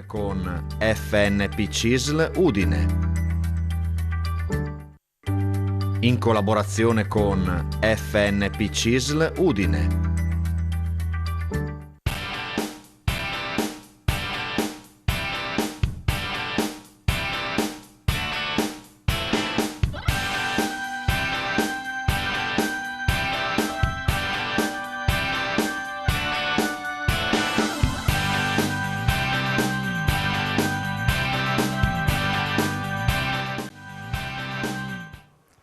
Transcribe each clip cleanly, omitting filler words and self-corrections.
Con FNP CISL Udine, in collaborazione con FNP CISL Udine.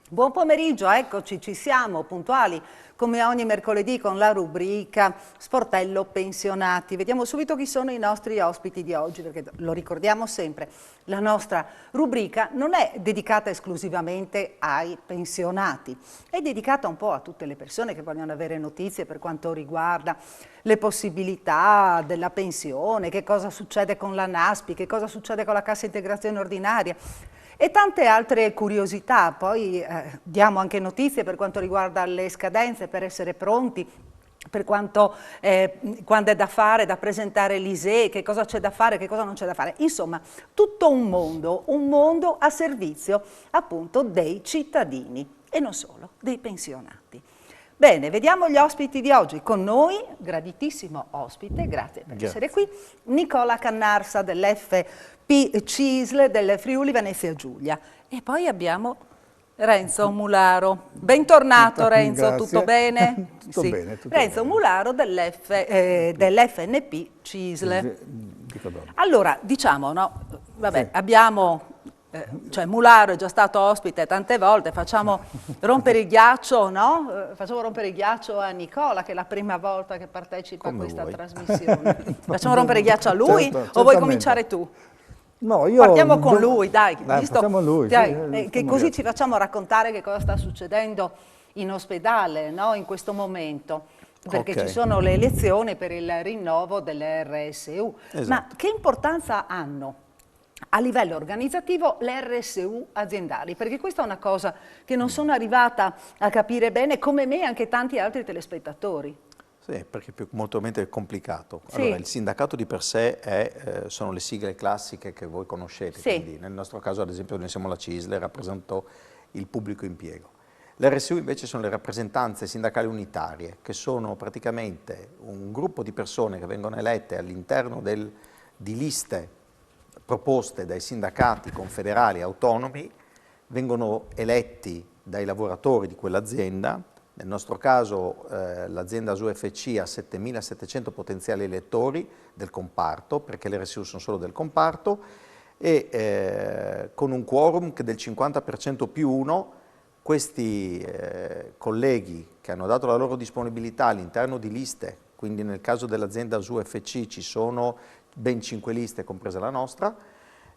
Buon pomeriggio, eccoci, ci siamo, puntuali come ogni mercoledì con la rubrica Sportello Pensionati. Vediamo subito chi sono i nostri ospiti di oggi, perché lo ricordiamo sempre, la nostra rubrica non è dedicata esclusivamente ai pensionati, è dedicata un po' a tutte le persone che vogliono avere notizie per quanto riguarda le possibilità della pensione, che cosa succede con la NASPI, che cosa succede con la cassa integrazione ordinaria, e tante altre curiosità. Poi diamo anche notizie per quanto riguarda le scadenze per essere pronti, per quanto quando è da fare, da presentare l'ISEE, che cosa c'è da fare, che cosa non c'è da fare. Insomma, tutto un mondo a servizio appunto dei cittadini e non solo, dei pensionati. Bene, vediamo gli ospiti di oggi. Con noi, graditissimo ospite, grazie per essere qui, Nicola Cannarsa dell'FP CISL del Friuli Venezia Giulia. E poi abbiamo Renzo Mularo. Bentornato Renzo, Grazie. tutto bene? Tutto bene, tutto Renzo bene. Mularo dell'FNP CISL. Allora, diciamo, no? Vabbè, Sì. abbiamo... cioè Mularo è già stato ospite tante volte, facciamo rompere il ghiaccio, no? Facciamo rompere il ghiaccio a Nicola, che è la prima volta che partecipa a questa trasmissione. Facciamo rompere il ghiaccio a lui o vuoi cominciare tu? No, io... Partiamo con lui, dai, visto facciamo lui, dai, sì, che così ci facciamo raccontare che cosa sta succedendo in ospedale, no? In questo momento. Perché ci sono le elezioni per il rinnovo delle RSU. Esatto. Ma che importanza hanno a livello organizzativo le RSU aziendali? Perché questa è una cosa che non sono arrivata a capire bene, come me e anche tanti altri telespettatori. Sì, perché è molto complicato. Sì. Allora, il sindacato di per sé sono le sigle classiche che voi conoscete, Sì. quindi nel nostro caso ad esempio noi siamo la CISL, rappresento il pubblico impiego. Le RSU invece sono le rappresentanze sindacali unitarie, che sono praticamente un gruppo di persone che vengono elette all'interno di liste proposte dai sindacati confederali autonomi, vengono eletti dai lavoratori di quell'azienda. Nel nostro caso l'azienda ASUFC ha 7.700 potenziali elettori del comparto, perché le RSU sono solo del comparto, e con un quorum che del 50% più 1, questi colleghi che hanno dato la loro disponibilità all'interno di liste, quindi nel caso dell'azienda ASUFC ci sono ben 5 liste, compresa la nostra,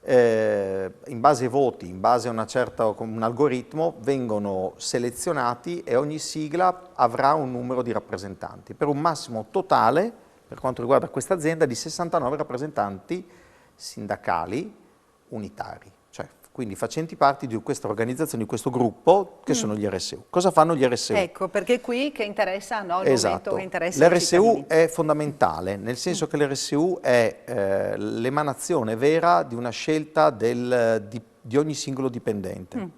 in base ai voti, in base a un algoritmo, vengono selezionati e ogni sigla avrà un numero di rappresentanti, per un massimo totale, per quanto riguarda questa azienda, di 69 rappresentanti sindacali unitari, cioè quindi facenti parte di questa organizzazione, di questo gruppo, che sono gli RSU. Cosa fanno gli RSU? Ecco, perché qui che interessa, no, il momento che interessa ai L'RSU cittadini. è fondamentale, nel senso che l'RSU è l'emanazione vera di una scelta di ogni singolo dipendente.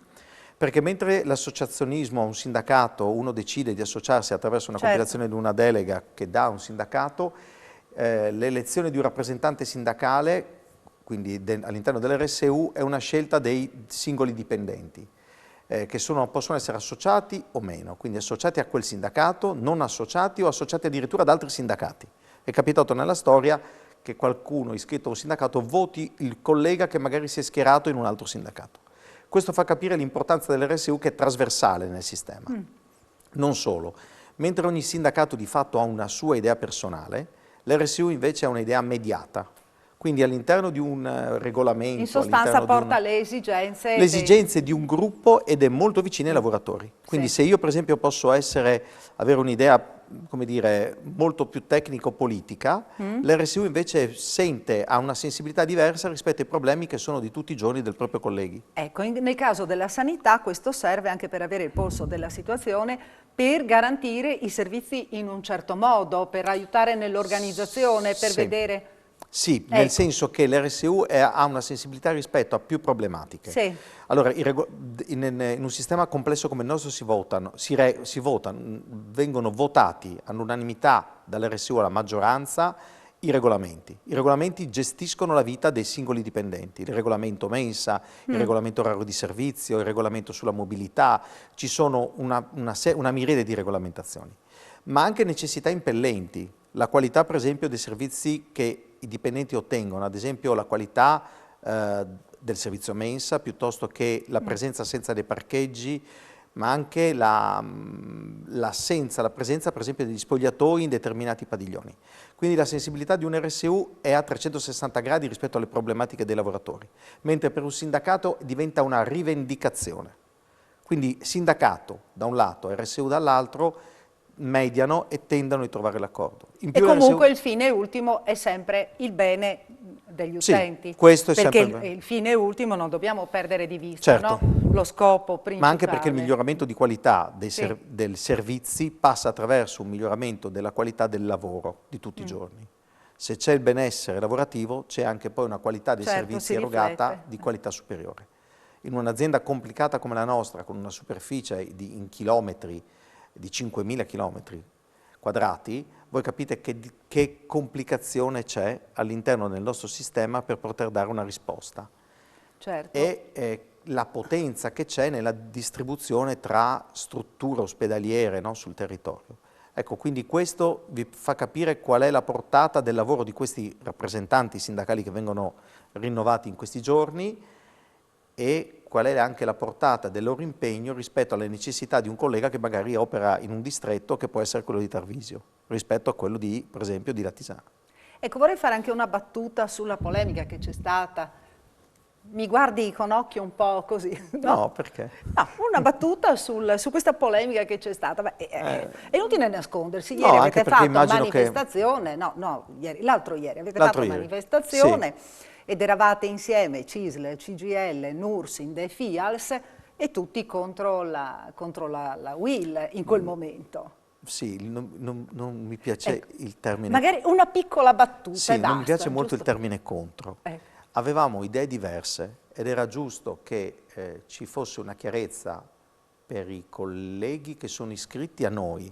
Perché mentre l'associazionismo, un sindacato, uno decide di associarsi attraverso una compilazione di una delega che dà un sindacato, l'elezione di un rappresentante sindacale, quindi all'interno dell'RSU, è una scelta dei singoli dipendenti, che possono essere associati o meno, quindi associati a quel sindacato, non associati o associati addirittura ad altri sindacati. È capitato nella storia che qualcuno iscritto a un sindacato voti il collega che magari si è schierato in un altro sindacato. Questo fa capire l'importanza dell'RSU, che è trasversale nel sistema. Non solo, mentre ogni sindacato di fatto ha una sua idea personale, l'RSU invece ha un'idea mediata. Quindi all'interno di un regolamento... In sostanza porta le esigenze di un gruppo ed è molto vicina ai lavoratori. Quindi se io per esempio posso avere un'idea, come dire, molto più tecnico-politica, l'RSU invece ha una sensibilità diversa rispetto ai problemi che sono di tutti i giorni del proprio colleghi. Ecco, nel caso della sanità questo serve anche per avere il polso della situazione, per garantire i servizi in un certo modo, per aiutare nell'organizzazione, per vedere... Sì, nel senso che l'RSU ha una sensibilità rispetto a più problematiche. Sì. Allora, in un sistema complesso come il nostro vengono votati all'unanimità dall'RSU alla maggioranza i regolamenti. I regolamenti gestiscono la vita dei singoli dipendenti, il regolamento mensa, il regolamento orario di servizio, il regolamento sulla mobilità, ci sono una miriade di regolamentazioni, ma anche necessità impellenti, la qualità per esempio dei servizi che i dipendenti ottengono, ad esempio la qualità del servizio mensa, piuttosto che la presenza senza dei parcheggi, ma anche la presenza per esempio degli spogliatoi in determinati padiglioni. Quindi la sensibilità di un RSU è a 360 gradi rispetto alle problematiche dei lavoratori, mentre per un sindacato diventa una rivendicazione. Quindi sindacato da un lato, RSU dall'altro, mediano e tendono a trovare l'accordo. E comunque il fine ultimo è sempre il bene degli utenti. Sì, questo è perché sempre il fine ultimo non dobbiamo perdere di vista, certo, no? Lo scopo principale. Ma anche perché il miglioramento di qualità dei servizi passa attraverso un miglioramento della qualità del lavoro di tutti i giorni. Se c'è il benessere lavorativo, c'è anche poi una qualità dei servizi erogata di qualità superiore. In un'azienda complicata come la nostra, con una superficie in chilometri, di 5.000 chilometri quadrati, voi capite che complicazione c'è all'interno del nostro sistema per poter dare una risposta. Certo. E la potenza che c'è nella distribuzione tra strutture ospedaliere, no, sul territorio. Ecco, quindi questo vi fa capire qual è la portata del lavoro di questi rappresentanti sindacali che vengono rinnovati in questi giorni e qual è anche la portata del loro impegno rispetto alle necessità di un collega che magari opera in un distretto che può essere quello di Tarvisio, rispetto a quello di, per esempio, di Latisano. Ecco, vorrei fare anche una battuta sulla polemica che c'è stata. Mi guardi con occhio un po' così, no? No, perché? No, una battuta su questa polemica che c'è stata. Beh, è inutile nascondersi, ieri No, avete anche perché fatto immagino manifestazione, l'altro ieri avete fatto manifestazione ed eravate insieme CISL, CGIL, Nursind e FIALS e tutti contro la UIL in quel momento. Sì, non mi piace il termine. Magari una piccola battuta sì, e basta. non mi piace molto giusto? il termine contro. Avevamo idee diverse ed era giusto che ci fosse una chiarezza per i colleghi che sono iscritti a noi.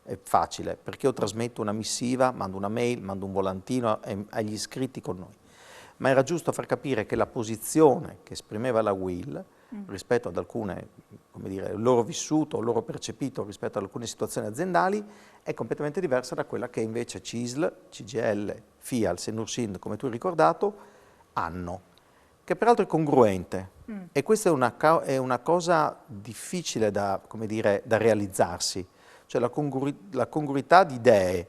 È facile, perché io trasmetto una missiva, mando una mail, mando un volantino agli iscritti con noi. Ma era giusto far capire che la posizione che esprimeva la UIL rispetto ad alcune, come dire, il loro vissuto, il loro percepito rispetto ad alcune situazioni aziendali è completamente diversa da quella che invece CISL, CGL, FIALS e Nursind, come tu hai ricordato, hanno, che peraltro è congruente. E questa è una cosa difficile da, come dire, da realizzarsi, cioè la congruità di idee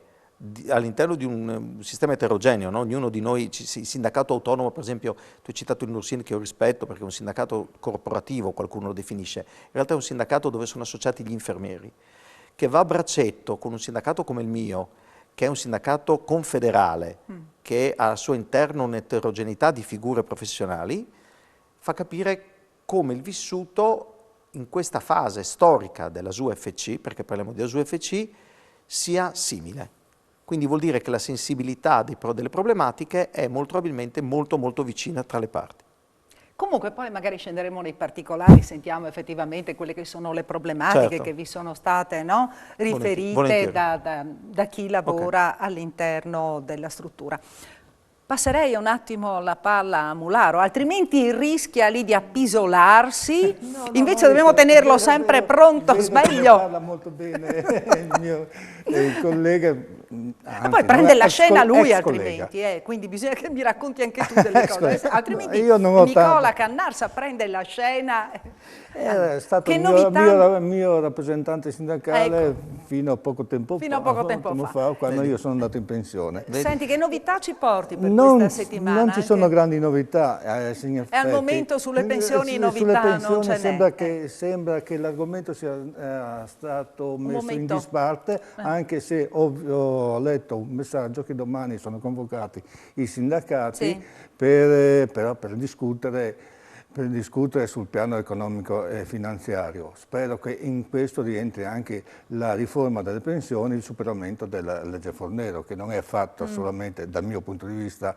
all'interno di un sistema eterogeneo, no? Ognuno di noi, sindacato autonomo per esempio, tu hai citato il Nursind che io rispetto perché è un sindacato corporativo, qualcuno lo definisce, in realtà è un sindacato dove sono associati gli infermieri, che va a braccetto con un sindacato come il mio, che è un sindacato confederale, che ha al suo interno un'eterogeneità di figure professionali, fa capire come il vissuto in questa fase storica della SUFC, perché parliamo di SUFC, sia simile. Quindi vuol dire che la sensibilità delle problematiche è molto probabilmente molto vicina tra le parti. Comunque poi magari scenderemo nei particolari, sentiamo effettivamente quelle che sono le problematiche che vi sono state, no? Riferite da chi lavora all'interno della struttura. Passerei un attimo la palla a Mularo, altrimenti rischia lì di appisolarsi, invece dobbiamo tenerlo sempre pronto, sveglio. Parla molto bene il collega. E poi prende la scena lui altrimenti, quindi bisogna che mi racconti anche tu delle cose, altrimenti Nicola Cannarsa prende la scena. È stato il mio rappresentante sindacale fino a poco tempo fa, quando io sono andato in pensione. Senti, che novità ci porti per questa settimana? Non ci sono grandi novità, E al momento sulle pensioni novità non ce n'è. Sembra che l'argomento sia stato messo in disparte, anche se ho letto un messaggio che domani sono convocati i sindacati per discutere per discutere sul piano economico e finanziario. Spero che in questo rientri anche la riforma delle pensioni, il superamento della legge Fornero, che non è fatta solamente, dal mio punto di vista,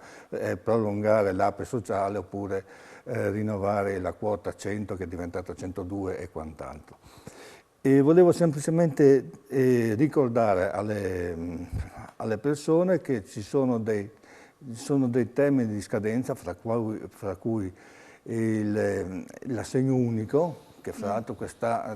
prolungare l'APE sociale oppure rinnovare la quota 100 che è diventata 102 e quant'altro. E volevo semplicemente ricordare alle persone che ci sono dei termini di scadenza, fra cui l'assegno unico, che fra l'altro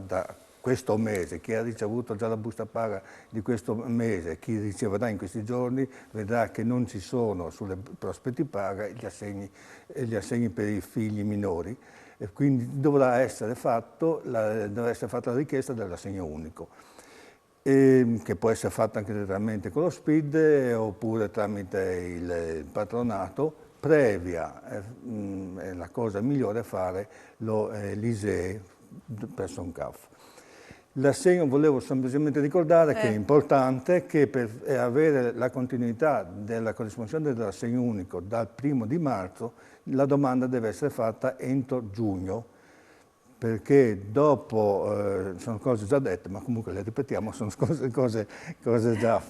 da questo mese, chi ha ricevuto già la busta paga di questo mese, chi riceverà in questi giorni, vedrà che non ci sono sulle prospetti paga gli assegni per i figli minori, e quindi dovrà essere fatta la richiesta dell'assegno unico, che può essere fatta anche direttamente con lo SPID oppure tramite il patronato, previa, la cosa migliore è fare l'ISEE presso un CAF. L'assegno, volevo semplicemente ricordare che è importante che per avere la continuità della corrispondenza dell'assegno unico dal 1° di marzo, la domanda deve essere fatta entro giugno, perché dopo, sono cose già dette, ma comunque le ripetiamo, sono cose già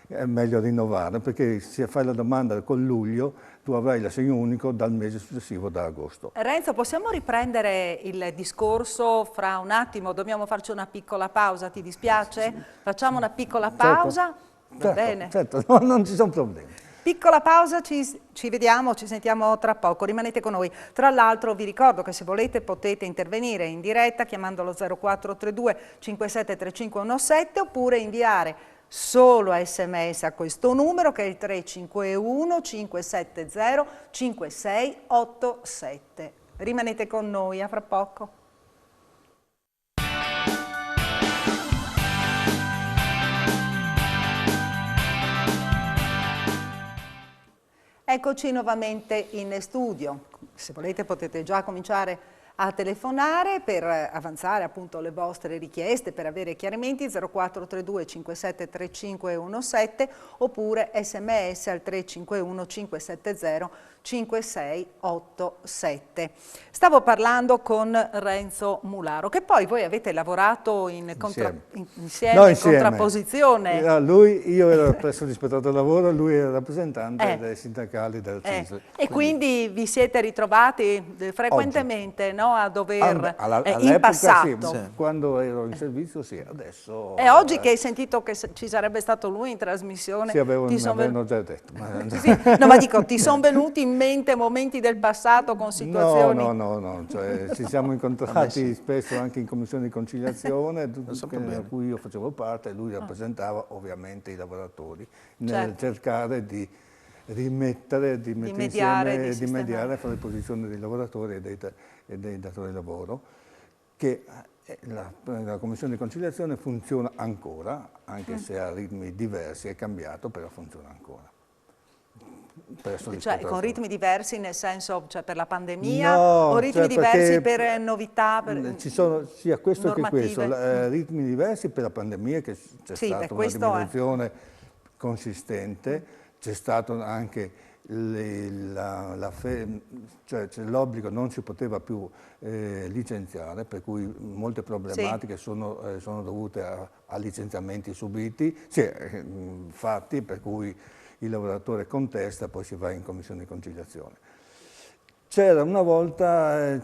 è meglio rinnovare, perché se fai la domanda con luglio, tu avrai l'assegno unico dal mese successivo, da agosto. Renzo, possiamo riprendere il discorso fra un attimo? Dobbiamo farci una piccola pausa, ti dispiace? Sì. Facciamo una piccola pausa? Certo. Va bene? Certo, no, non ci sono problemi. Piccola pausa, ci vediamo, ci sentiamo tra poco, rimanete con noi. Tra l'altro vi ricordo che se volete potete intervenire in diretta chiamando lo 0432 573517 oppure inviare solo SMS a questo numero che è il 351 570 5687. Rimanete con noi, a fra poco. Eccoci nuovamente in studio. Se volete potete già cominciare a telefonare per avanzare appunto le vostre richieste, per avere chiarimenti 0432 573517 oppure SMS al 351 570 5687. Stavo parlando con Renzo Mularo, che poi voi avete lavorato insieme, in contrapposizione. Io ero presso l'ispettorato del lavoro, lui era rappresentante dei sindacali del CISL. E quindi vi siete ritrovati frequentemente, no, a dover, in passato? Sì, quando ero in servizio sì, adesso... E oggi che hai sentito che ci sarebbe stato lui in trasmissione... Sì, avevano già detto. Sì, no, ma dico, ti sono venuti in mente momenti del passato con situazioni... No, cioè, ci siamo incontrati spesso anche in commissione di conciliazione, a cui io facevo parte e lui rappresentava ovviamente i lavoratori, nel cercare di mediare fra le posizioni dei lavoratori e dei datori di lavoro, che la commissione di conciliazione funziona ancora, anche se a ritmi diversi, è cambiato, però funziona ancora. Cioè con ritmi diversi nel senso, cioè per la pandemia, o ritmi diversi per novità, ci sono sia questo normative. Che questo, ritmi diversi per la pandemia, che c'è stata una diminuzione consistente, c'è stato anche cioè l'obbligo, non si poteva più licenziare, per cui molte problematiche sono dovute a licenziamenti subiti, fatti, per cui il lavoratore contesta, poi si va in commissione di conciliazione. C'era una volta,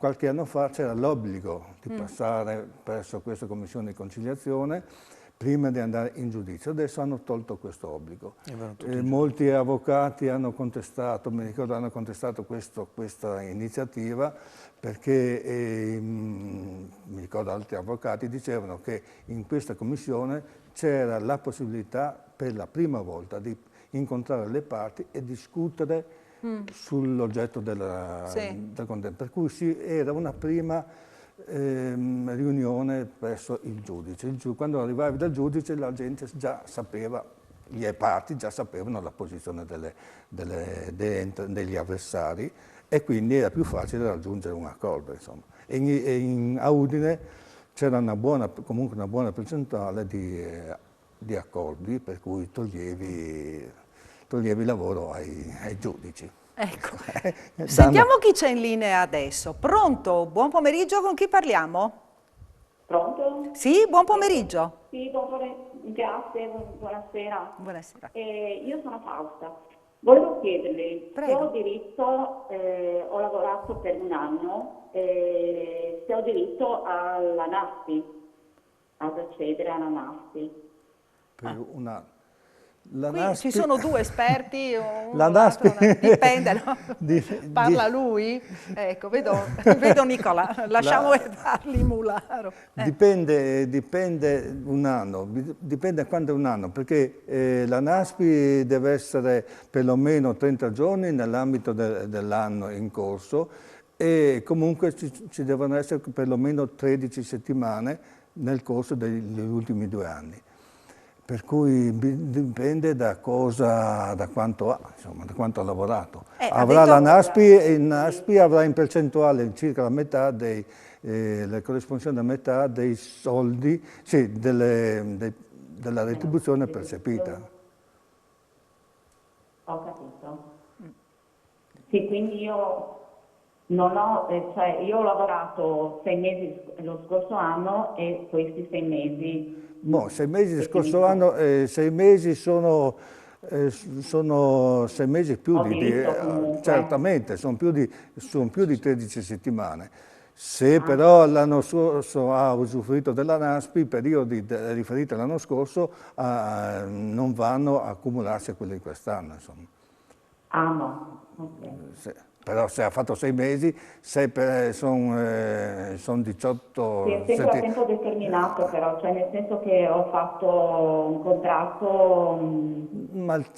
qualche anno fa, c'era l'obbligo di passare presso questa commissione di conciliazione prima di andare in giudizio. Adesso hanno tolto questo obbligo. Molti avvocati hanno contestato, mi ricordo, hanno contestato questa iniziativa perché, mi ricordo, altri avvocati dicevano che in questa commissione c'era la possibilità per la prima volta di incontrare le parti e discutere sull'oggetto del condanna. Per cui era una prima riunione presso il giudice. Quando arrivavi dal giudice la gente già sapeva, le parti già sapevano la posizione degli avversari e quindi era più facile raggiungere un accordo. Insomma. A Udine c'era comunque una buona percentuale di accordi, per cui toglievi lavoro ai giudici. Ecco. Sentiamo chi c'è in linea adesso. Pronto? Buon pomeriggio, con chi parliamo? Pronto? Sì, buon pomeriggio. Sì, grazie, buonasera. Buonasera. Io sono Fausta. Volevo chiederle se Prego. ho diritto, ho lavorato per un anno, se ho diritto alla NASPI, ad accedere alla NASPI. Per un anno. La Qui NASPI, ci sono due esperti, uno La o l'altro, NASPI- dipende, no? Parla di- lui? Ecco, vedo Nicola, lasciamo dargli Mularo. Dipende un anno, dipende quando è un anno, perché la NASPI deve essere perlomeno 30 giorni nell'ambito dell'anno in corso e comunque ci devono essere perlomeno 13 settimane nel corso degli ultimi 2 anni. Per cui dipende da quanto ha, insomma, da quanto ha lavorato. Ha Avrà detto- la NASPI e il NASPI avrà in percentuale circa la metà la corrispondenza a metà dei soldi, sì, della retribuzione percepita. Ho capito. Sì, quindi io non ho, cioè io ho lavorato 6 mesi lo scorso anno e questi 6 mesi. Boh, 6 mesi del scorso anno, 6 mesi sono 6 mesi più Ho di, diritto comunque. certamente, sono più di 13 settimane. Se però l'anno scorso ha usufruito della NASPI, i periodi riferiti all'anno scorso non vanno a accumularsi a quelli di quest'anno, insomma. Ah no, ok. Però se ha fatto 6 mesi, sono 18 Sì, è sempre a tempo determinato però, cioè nel senso che ho fatto un contratto. Ma il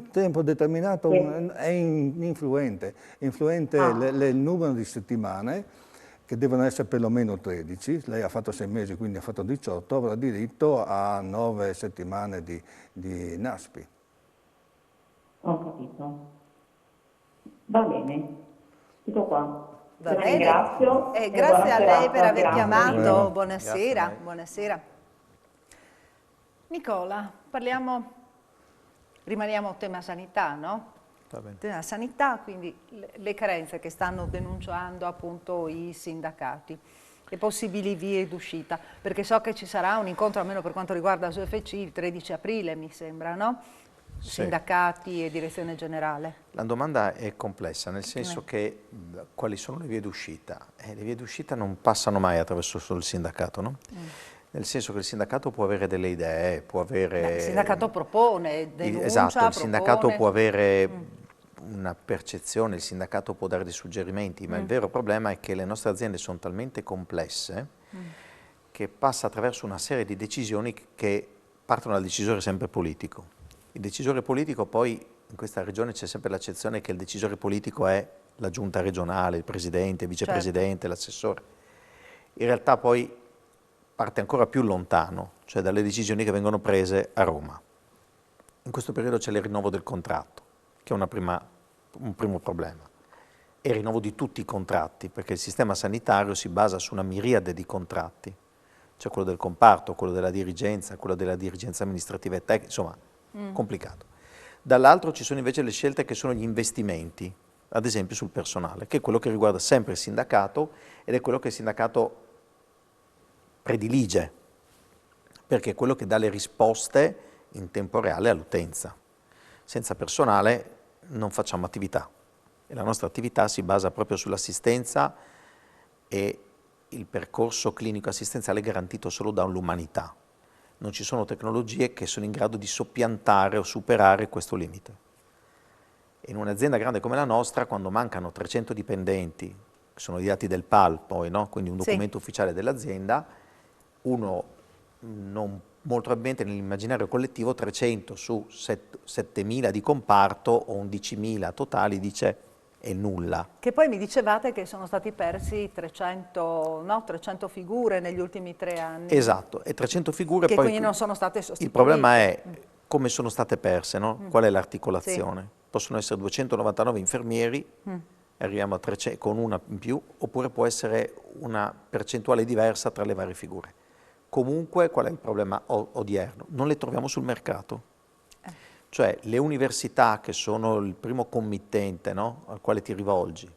tempo determinato è influente il numero di settimane, che devono essere perlomeno 13, lei ha fatto 6 mesi, quindi ha fatto 18, avrà diritto a 9 settimane di NASPI. Ho capito. Va bene, tutto qua. Va La bene. ringrazio. Grazie buona a lei per serata, aver grazie. chiamato. Prego. Buonasera, Grazie a lei. buonasera. Nicola, rimaniamo a tema sanità, no? Va bene. Tema sanità, quindi le carenze che stanno denunciando appunto i sindacati, le possibili vie d'uscita, perché so che ci sarà un incontro, almeno per quanto riguarda la SUFC, il 13 aprile mi sembra, no? Sì. Sindacati e direzione generale. La domanda è complessa, nel senso che quali sono le vie d'uscita? Le vie d'uscita non passano mai attraverso solo il sindacato, no? Nel senso che il sindacato può avere delle idee, può avere... Il sindacato propone, denuncia, esatto, il sindacato propone. può avere una percezione, il sindacato può dare dei suggerimenti, ma il vero problema è che le nostre aziende sono talmente complesse che passa attraverso una serie di decisioni che partono dal decisore sempre politico. Il decisore politico poi, in questa regione c'è sempre l'accezione che il decisore politico è la giunta regionale, il presidente, il vicepresidente, l'assessore. In realtà poi parte ancora più lontano, cioè dalle decisioni che vengono prese a Roma. In questo periodo c'è il rinnovo del contratto, che è un primo problema. E il rinnovo di tutti i contratti, perché il sistema sanitario si basa su una miriade di contratti. C'è quello del comparto, quello della dirigenza amministrativa e tecnica, insomma, complicato. Dall'altro ci sono invece le scelte che sono gli investimenti, ad esempio sul personale, che è quello che riguarda sempre il sindacato ed è quello che il sindacato predilige, perché è quello che dà le risposte in tempo reale all'utenza. Senza personale non facciamo attività e la nostra attività si basa proprio sull'assistenza e il percorso clinico assistenziale garantito solo dall'umanità. Non ci sono tecnologie che sono in grado di soppiantare o superare questo limite. In un'azienda grande come la nostra, quando mancano 300 dipendenti, che sono i dati del PAL poi, no? Quindi un documento ufficiale dell'azienda, uno non molto probabilmente nell'immaginario collettivo 300 su 7.000 di comparto o 11.000 totali dice è nulla. Che poi mi dicevate che sono stati persi 300 figure negli ultimi 3 anni. Esatto, e 300 figure che poi... quindi non sono state sostituite. Il problema è come sono state perse, no? Qual è l'articolazione? Possono essere 299 infermieri, arriviamo a 300 con una in più, oppure può essere una percentuale diversa tra le varie figure. Comunque, qual è il problema odierno? Non le troviamo sul mercato. Cioè le università, che sono il primo committente, no, al quale ti rivolgi,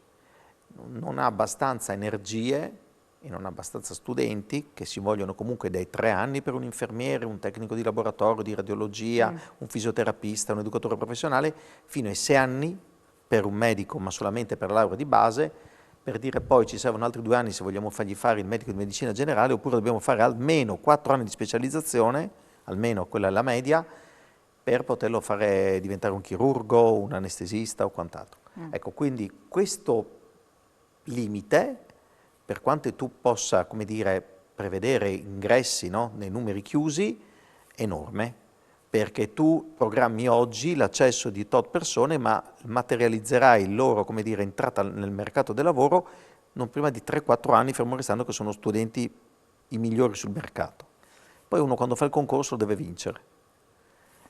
non ha abbastanza energie e non ha abbastanza studenti, che si vogliono comunque dai 3 anni per un infermiere, un tecnico di laboratorio, di radiologia, un fisioterapista, un educatore professionale, fino ai 6 anni per un medico, ma solamente per la laurea di base, per dire poi ci servono altri 2 anni se vogliamo fargli fare il medico di medicina generale, oppure dobbiamo fare almeno 4 anni di specializzazione, almeno quella è la media, per poterlo fare diventare un chirurgo, un anestesista o quant'altro. Ecco, quindi questo limite, per quanto tu possa, come dire, prevedere ingressi, no, nei numeri chiusi, è enorme, perché tu programmi oggi l'accesso di tot persone, ma materializzerai il loro, come dire, entrata nel mercato del lavoro non prima di 3-4 anni, fermo restando che sono studenti i migliori sul mercato. Poi uno quando fa il concorso deve vincere.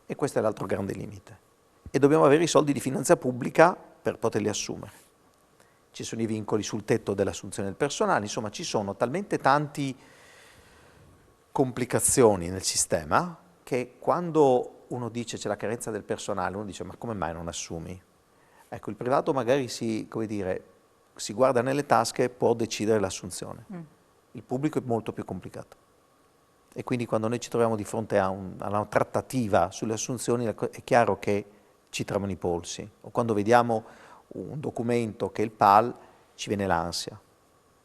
E questo è l'altro grande limite. E dobbiamo avere i soldi di finanza pubblica per poterli assumere. Ci sono i vincoli sul tetto dell'assunzione del personale, insomma ci sono talmente tanti complicazioni nel sistema che quando uno dice c'è la carenza del personale, uno dice ma come mai non assumi? Ecco, il privato magari come dire, si guarda nelle tasche e può decidere l'assunzione. Il pubblico è molto più complicato. E quindi quando noi ci troviamo di fronte a una trattativa sulle assunzioni è chiaro che ci tremano i polsi. O quando vediamo un documento che è il PAL ci viene l'ansia.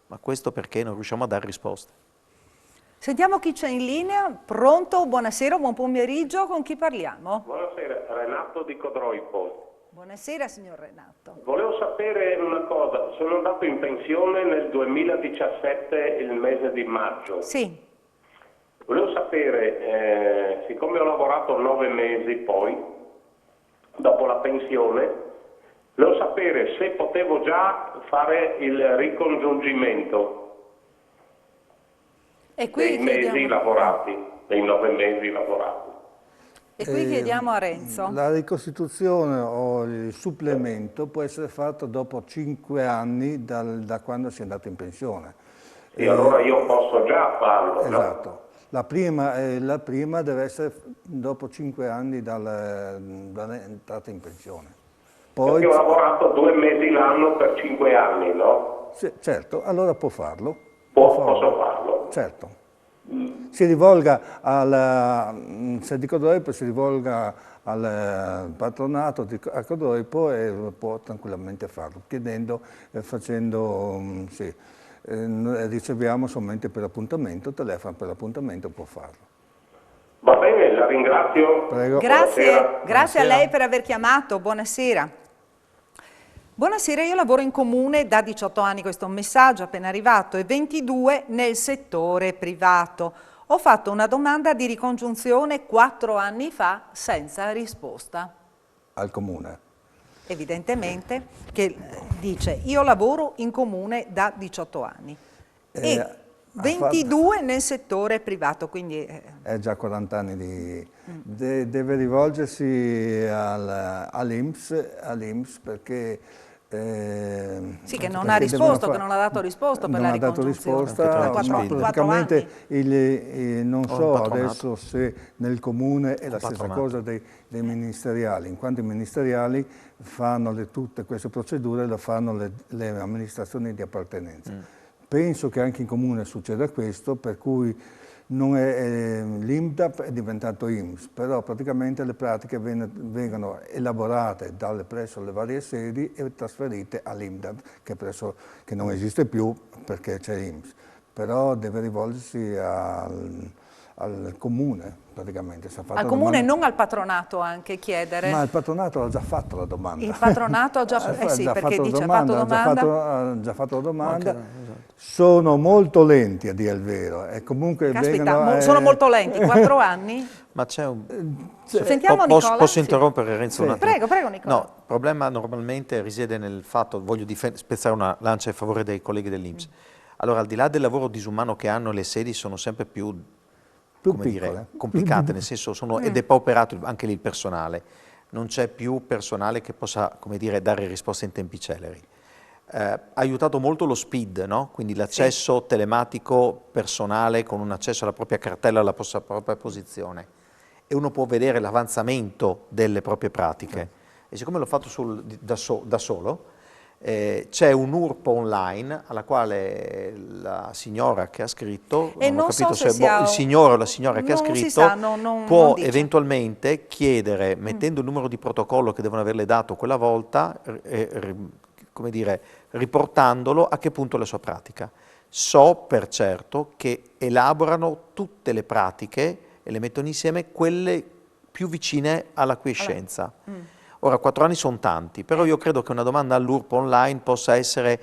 Ma questo perché non riusciamo a dare risposte. Sentiamo chi c'è in linea. Pronto? Buonasera, buon pomeriggio. Con chi parliamo? Buonasera, Renato di Codroipo. Buonasera, signor Renato. Volevo sapere una cosa. Sono andato in pensione nel 2017, il mese di maggio. Sì. Volevo sapere, siccome ho lavorato 9 mesi poi, dopo la pensione, volevo sapere se potevo già fare il ricongiungimento dei mesi lavorati, dei 9 mesi lavorati. E qui chiediamo a Renzo. La ricostituzione o il supplemento può essere fatto dopo 5 anni da quando si è andato in pensione. E allora io posso già farlo, esatto. No? La prima deve essere dopo 5 anni dall'entrata in pensione. Poi, perché ho lavorato 2 mesi l'anno per 5 anni, no? Sì, certo, allora può farlo. Posso farlo? Certo. Si rivolga se di Codroipo si rivolga al patronato a Codroipo e può tranquillamente farlo, chiedendo, facendo, sì. Riceviamo solamente per appuntamento, telefona per appuntamento, può farlo. Va bene, la ringrazio. Prego. Grazie a lei per aver chiamato, buonasera. Buonasera, io lavoro in comune da 18 anni, questo è un messaggio appena arrivato, e 22 nel settore privato. Ho fatto una domanda di ricongiunzione 4 anni fa senza risposta. Al comune? Evidentemente, che dice io lavoro in comune da 18 anni e 22 nel settore privato, quindi è già 40 anni deve rivolgersi all'INPS perché sì, che non ha risposto, che non ha dato risposta per la ricongiunzione. Praticamente non so adesso se nel comune è la stessa cosa dei ministeriali, in quanto i ministeriali fanno tutte queste procedure, lo fanno le amministrazioni di appartenenza. Penso che anche in comune succeda questo, per cui l'INPDAP è diventato INPS, però praticamente le pratiche vengono elaborate presso le varie sedi e trasferite all'INPDAP, che non esiste più perché c'è l'INPS, però deve rivolgersi al comune praticamente. Al comune, non al patronato anche chiedere? Ma il patronato ha già fatto la domanda. Il patronato ha già fatto, sì, perché dice ha fatto domanda. Ha già fatto la domanda. Sono molto lenti a dire il vero. E comunque caspita, sono molto lenti, 4 anni? Ma c'è un... Sentiamo Nicola. Posso interrompere Renzo un attimo? Prego Nicola. No, il problema normalmente risiede nel fatto, voglio spezzare una lancia a favore dei colleghi dell'INPS. Allora, al di là del lavoro disumano che hanno, le sedi sono sempre più complicate, nel senso ed è pauperato anche lì il personale. Non c'è più personale che possa, come dire, dare risposte in tempi celeri. Ha aiutato molto lo SPID, no? Quindi l'accesso telematico personale con un accesso alla propria cartella, alla propria posizione. e uno può vedere l'avanzamento delle proprie pratiche. E siccome l'ho fatto da solo, c'è un URP online alla quale la signora che ha scritto, E non ho non so capito se se il signore o la signora che ha non si scritto, sa, non può dice. eventualmente chiedere, mettendo il numero di protocollo che devono averle dato quella volta, come dire, riportandolo a che punto è la sua pratica. So per certo che elaborano tutte le pratiche e le mettono insieme, quelle più vicine alla quiescenza. Ora, 4 anni sono tanti, però io credo che una domanda all'URP online possa essere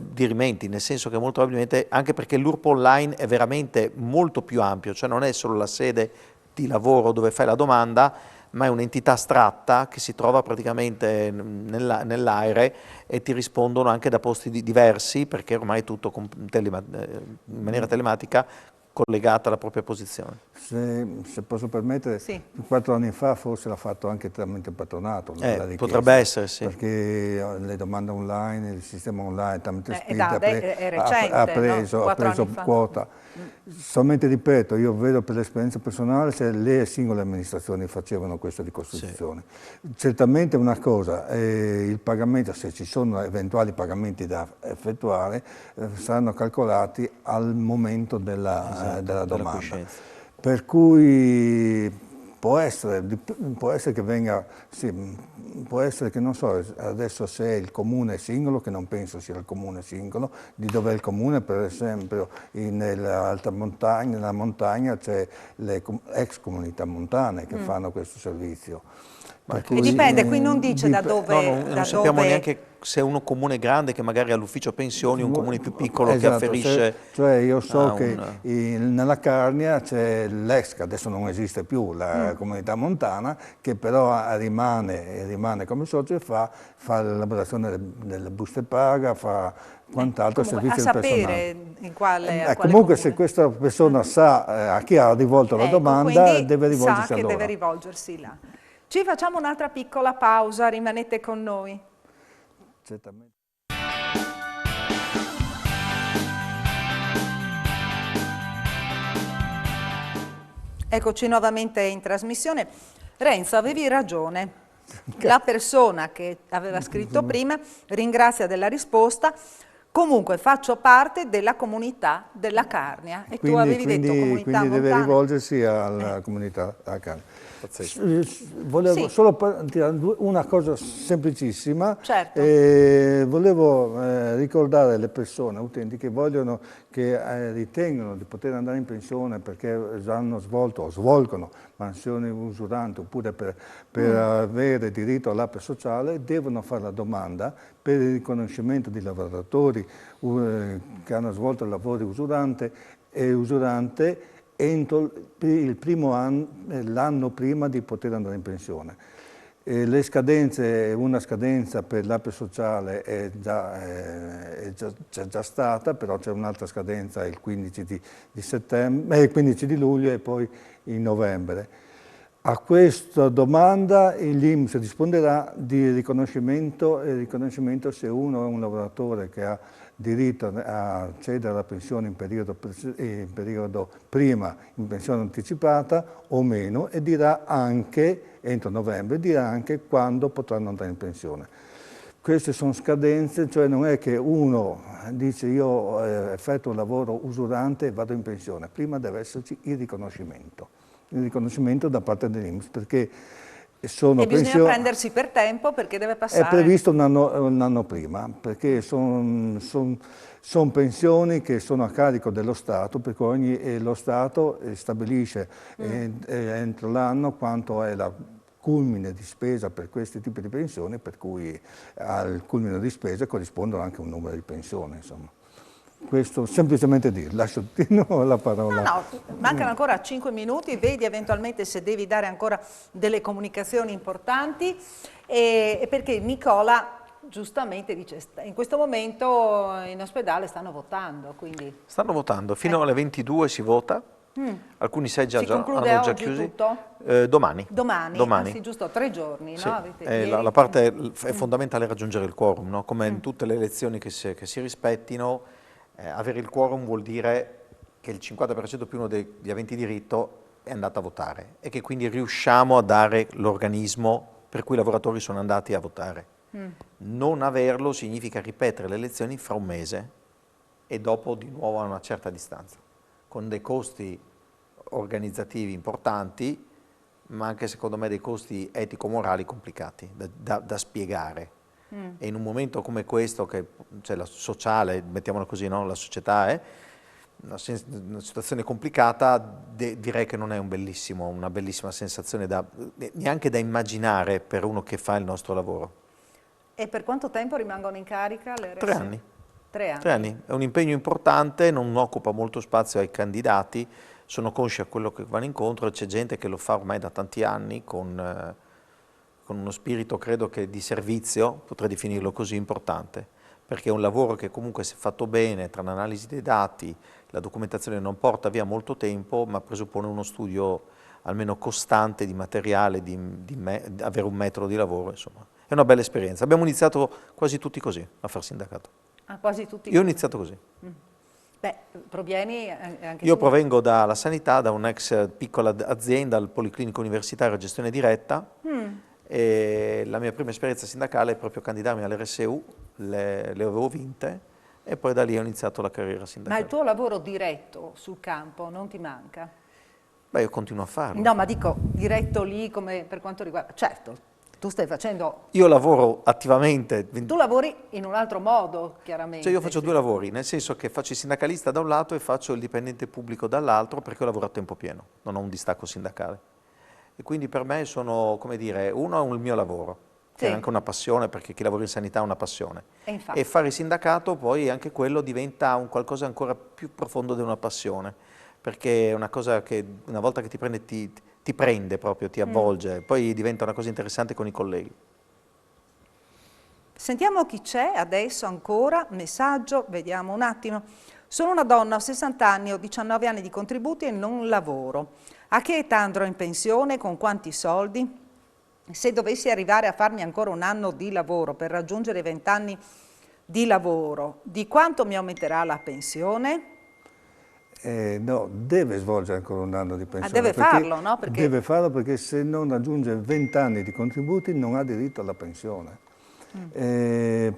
dirimenti, nel senso che molto probabilmente, anche perché l'URP online è veramente molto più ampio, cioè non è solo la sede di lavoro dove fai la domanda, ma è un'entità astratta che si trova praticamente nell'aere e ti rispondono anche da posti diversi, perché ormai è tutto in maniera telematica collegata alla propria posizione. Se posso permettere, Sì. 4 anni fa forse l'ha fatto anche tramite il patronato. La richiesta, potrebbe essere, sì. Perché le domande online, il sistema online tramite Split è recente, ha no? preso 4 anni fa. quota. Solamente ripeto, io vedo per l'esperienza personale se le singole amministrazioni facevano questa ricostruzione. Certamente una cosa, il pagamento, se ci sono eventuali pagamenti da effettuare, saranno calcolati al momento della domanda. Per cui può essere che venga, sì, può essere che non so adesso se è il comune singolo, che non penso sia il comune singolo, di dove è il comune, per esempio nell'alta montagna, nella montagna c'è le ex comunità montane che fanno questo servizio. E dipende, qui non dice da dove... No, non sappiamo neanche se è un comune grande che magari ha l'ufficio pensioni, un comune più piccolo che afferisce. Cioè io so che nella Carnia c'è l'ESC, adesso non esiste più la comunità montana, che però rimane come socio e fa l'elaborazione delle buste paga, fa quant'altro servizio del personale. A sapere in quale comunque comune. se questa persona sa a chi ha rivolto la domanda, deve rivolgersi a loro. Deve rivolgersi là. Ci facciamo un'altra piccola pausa, rimanete con noi. Certamente. Eccoci nuovamente in trasmissione. Renzo, avevi ragione. La persona che aveva scritto prima ringrazia della risposta. Comunque faccio parte della comunità della Carnia e tu avevi detto comunità montana. Quindi deve rivolgersi alla comunità della Carnia. Volevo solo dire una cosa semplicissima. Certo. Volevo ricordare alle persone, utenti, che vogliono, che ritengono di poter andare in pensione perché hanno svolto o svolgono mansioni usuranti oppure per avere diritto all'APE sociale, devono fare la domanda per il riconoscimento di lavoratori che hanno svolto lavori usurante entro il primo anno, l'anno prima di poter andare in pensione. Le scadenze, una scadenza per l'APE sociale c'è già stata, però c'è un'altra scadenza il 15 il 15 di luglio e poi in novembre. A questa domanda l'INPS risponderà di riconoscimento, e riconoscimento se uno è un lavoratore che ha diritto a accedere alla pensione in periodo prima, in pensione anticipata o meno, e dirà anche, entro novembre, dirà anche quando potranno andare in pensione. Queste sono scadenze, cioè non è che uno dice io effettuo un lavoro usurante e vado in pensione, prima deve esserci il riconoscimento da parte dell'INPS, perché sono bisogna prendersi per tempo perché deve passare. È previsto un anno prima, perché sono pensioni che sono a carico dello Stato, per cui lo Stato stabilisce entro l'anno quanto è la culmine di spesa per questi tipi di pensioni, per cui al culmine di spesa corrispondono anche un numero di pensioni, insomma. Questo semplicemente dire, lascio la parola. No, mancano ancora 5 minuti, vedi eventualmente se devi dare ancora delle comunicazioni importanti, perché Nicola giustamente dice in questo momento in ospedale stanno votando. Quindi... Stanno votando, fino alle 22 si vota, alcuni seggi hanno già chiusi. Tutto? Domani. Anzi giusto 3 giorni, sì. No? La parte è fondamentale raggiungere il quorum, no? Come in tutte le elezioni che si rispettino. Avere il quorum vuol dire che il 50% più uno degli aventi diritto è andata a votare e che quindi riusciamo a dare l'organismo per cui i lavoratori sono andati a votare. Non averlo significa ripetere le elezioni fra un mese e dopo di nuovo a una certa distanza, con dei costi organizzativi importanti, ma anche secondo me dei costi etico-morali complicati da spiegare. E in un momento come questo, che cioè la sociale, mettiamola così, no? La società è una situazione complicata, direi che non è una bellissima sensazione neanche da immaginare per uno che fa il nostro lavoro. E per quanto tempo rimangono in carica le RSU? 3 anni. 3 anni. 3 anni. È un impegno importante, non occupa molto spazio ai candidati, sono consci a quello che vanno incontro, c'è gente che lo fa ormai da tanti anni con uno spirito, credo che di servizio, potrei definirlo così, importante, perché è un lavoro che comunque se fatto bene, tra l'analisi dei dati, la documentazione non porta via molto tempo, ma presuppone uno studio almeno costante di materiale, avere un metodo di lavoro, insomma. È una bella esperienza. Abbiamo iniziato quasi tutti così a far sindacato. Ah, quasi tutti? Io ho iniziato così. Beh, provieni anche Io tu? provengo dalla sanità, da un'ex piccola azienda, il Policlinico Universitario a gestione diretta, e la mia prima esperienza sindacale è proprio candidarmi all'RSU, le avevo vinte e poi da lì ho iniziato la carriera sindacale. Ma il tuo lavoro diretto sul campo non ti manca? Beh, io continuo a farlo. No, ma dico, diretto lì come per quanto riguarda... Certo, tu stai facendo... Io lavoro attivamente. Tu lavori in un altro modo, chiaramente. Cioè io faccio 2 lavori, nel senso che faccio il sindacalista da un lato e faccio il dipendente pubblico dall'altro, perché io lavoro a tempo pieno, non ho un distacco sindacale. E quindi per me sono, come dire, uno è il mio lavoro, che è anche una passione, perché chi lavora in sanità ha una passione. E fare il sindacato poi anche quello diventa un qualcosa ancora più profondo di una passione, perché è una cosa che una volta che ti prende ti prende proprio, ti avvolge, poi diventa una cosa interessante con i colleghi. Sentiamo chi c'è adesso ancora, messaggio, vediamo un attimo. Sono una donna, ho 60 anni, ho 19 anni di contributi e non lavoro. A che età andrò in pensione? Con quanti soldi? Se dovessi arrivare a farmi ancora un anno di lavoro per raggiungere i 20 anni di lavoro, di quanto mi aumenterà la pensione? No, deve svolgere ancora un anno di pensione. Deve farlo, no? Perché... Deve farlo perché se non raggiunge 20 anni di contributi non ha diritto alla pensione.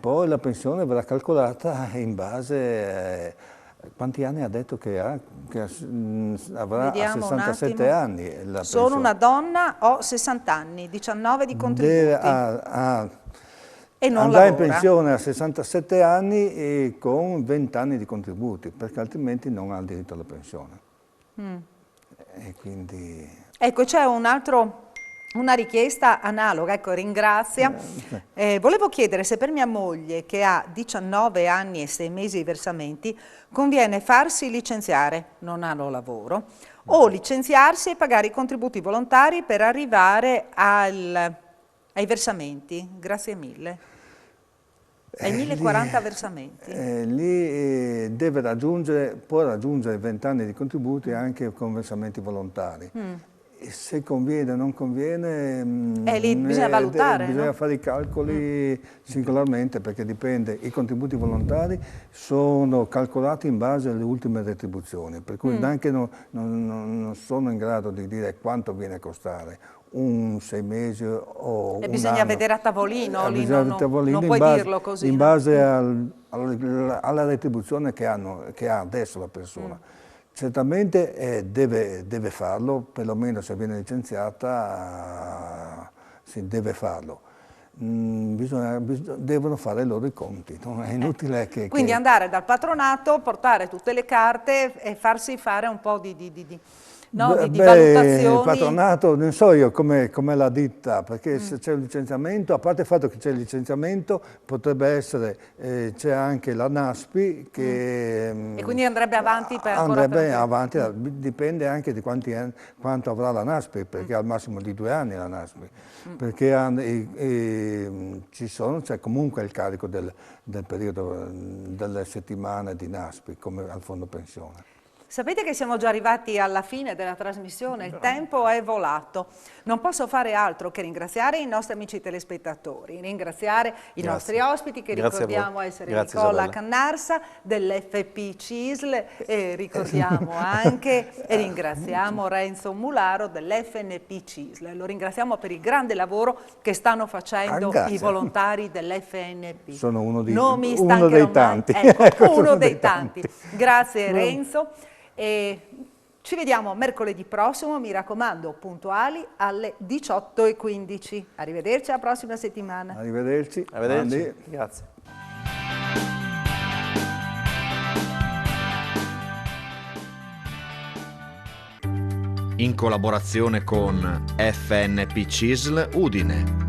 Poi la pensione verrà calcolata in base a quanti anni ha detto che ha, avrà. Vediamo a 67 anni la Sono pensione. una donna, ho 60 anni, 19 di contributi. E non andrà in lavora. pensione a 67 anni e con 20 anni di contributi, perché altrimenti non ha il diritto alla pensione. E quindi... Ecco, c'è una richiesta analoga, ecco, ringrazia. Volevo chiedere se per mia moglie, che ha 19 anni e 6 mesi di versamenti, conviene farsi licenziare, non hanno lavoro, o licenziarsi e pagare i contributi volontari per arrivare ai versamenti. Grazie mille. Ai 1040 versamenti. Lì può raggiungere 20 anni di contributi anche con versamenti volontari. E se conviene o non conviene, lì bisogna valutare. Bisogna no? fare i calcoli singolarmente, perché dipende. I contributi volontari sono calcolati in base alle ultime retribuzioni, per cui neanche non sono in grado di dire quanto viene a costare. 6 mesi o E un bisogna anno. vedere a tavolino, lì Bisogna non, a tavolino non puoi dirlo così. In no? base alla retribuzione che ha adesso la persona. Certamente deve farlo, perlomeno se viene licenziata si deve farlo. Devono fare i loro conti, no? È inutile che... Quindi andare dal patronato, portare tutte le carte e farsi fare un po' di valutazioni. Il patronato, non so io come la ditta, perché se c'è un licenziamento, a parte il fatto che c'è il licenziamento, potrebbe essere, c'è anche la NASPI che... E quindi andrebbe avanti per avanti, dipende anche di quanto avrà la NASPI, perché al massimo di 2 anni la NASPI, perché c'è comunque il carico del periodo, delle settimane di NASPI, come al fondo pensione. Sapete che siamo già arrivati alla fine della trasmissione, il tempo è volato. Non posso fare altro che ringraziare i nostri amici telespettatori, ringraziare i nostri ospiti che ricordiamo essere Nicola Cannarsa dell'FP CISL e ricordiamo anche e ringraziamo Renzo Mularo dell'FNP CISL. Lo ringraziamo per il grande lavoro che stanno facendo i volontari dell'FNP. Sono uno dei tanti. Ecco, uno dei tanti. Grazie Renzo. E ci vediamo mercoledì prossimo, mi raccomando, puntuali alle 18:15. Arrivederci alla prossima settimana. Arrivederci. Arrivederci. Grazie. In collaborazione con FNP CISL Udine.